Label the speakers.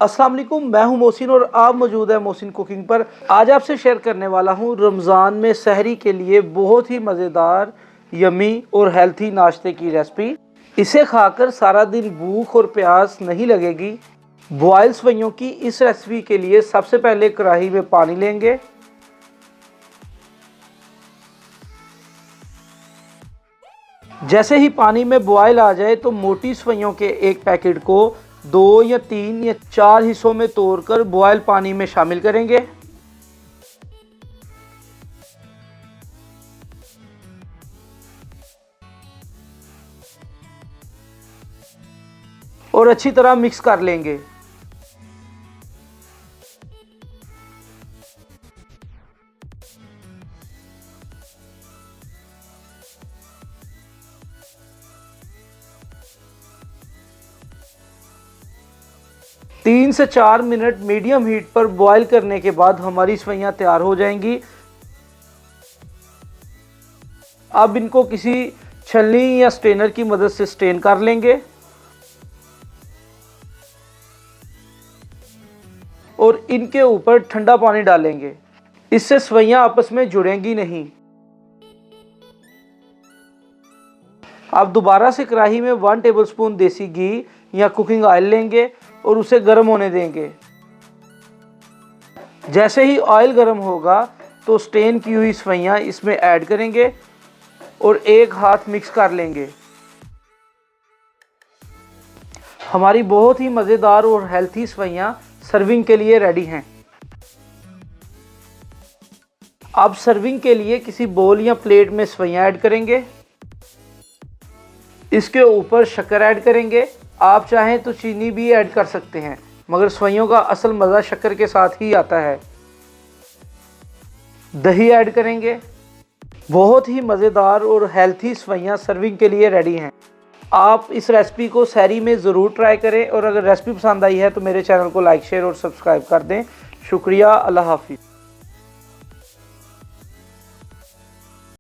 Speaker 1: अस्सलाम वालेकुम, मैं हूं मोहसिन और आप मौजूद है मोहसिन कुकिंग पर। आज आपसे शेयर करने वाला हूं रमज़ान में सहरी के लिए बहुत ही मज़ेदार, यमी और हेल्थी नाश्ते की रेसिपी। इसे खाकर सारा दिन भूख और प्यास नहीं लगेगी। बॉयल सवैयों की इस रेसिपी के लिए सबसे पहले कढ़ाई में पानी लेंगे। जैसे ही पानी में बॉयल आ जाए तो मोटी सवैयों के एक पैकेट को 2 या 3 या 4 हिस्सों में तोड़कर बॉयल पानी में शामिल करेंगे। और अच्छी तरह मिक्स कर लेंगे। तीन से 4 मिनट मीडियम हीट पर बॉईल करने के बाद हमारी सवैयां तैयार हो जाएंगी। अब इनको किसी छलनी या स्ट्रेनर की मदद से स्ट्रेन कर लेंगे और इनके ऊपर ठंडा पानी डालेंगे। इससे सवैयां आपस में जुड़ेंगी नहीं। अब दोबारा से कढ़ाई में 1 टेबलस्पून देसी घी या कुकिंग ऑयल लेंगे और उसे गर्म होने देंगे। जैसे ही ऑयल गर्म होगा तो स्ट्रेन की हुई सवैयां इसमें ऐड करेंगे और एक हाथ मिक्स कर लेंगे। हमारी बहुत ही मज़ेदार और हेल्थी सवैयां सर्विंग के लिए रेडी हैं। अब सर्विंग के लिए किसी बोल या प्लेट में सवैयां ऐड करेंगे। इसके ऊपर शक्कर ऐड करेंगे। आप चाहें तो चीनी भी ऐड कर सकते हैं, मगर सवैयों का असल मज़ा शक्कर के साथ ही आता है। दही ऐड करेंगे। बहुत ही मज़ेदार और हेल्थी सवैयां सर्विंग के लिए रेडी हैं। आप इस रेसिपी को सहरी में ज़रूर ट्राई करें और अगर रेसिपी पसंद आई है तो मेरे चैनल को लाइक, शेयर और सब्सक्राइब कर दें। शुक्रिया। अल्लाह हाफिज़।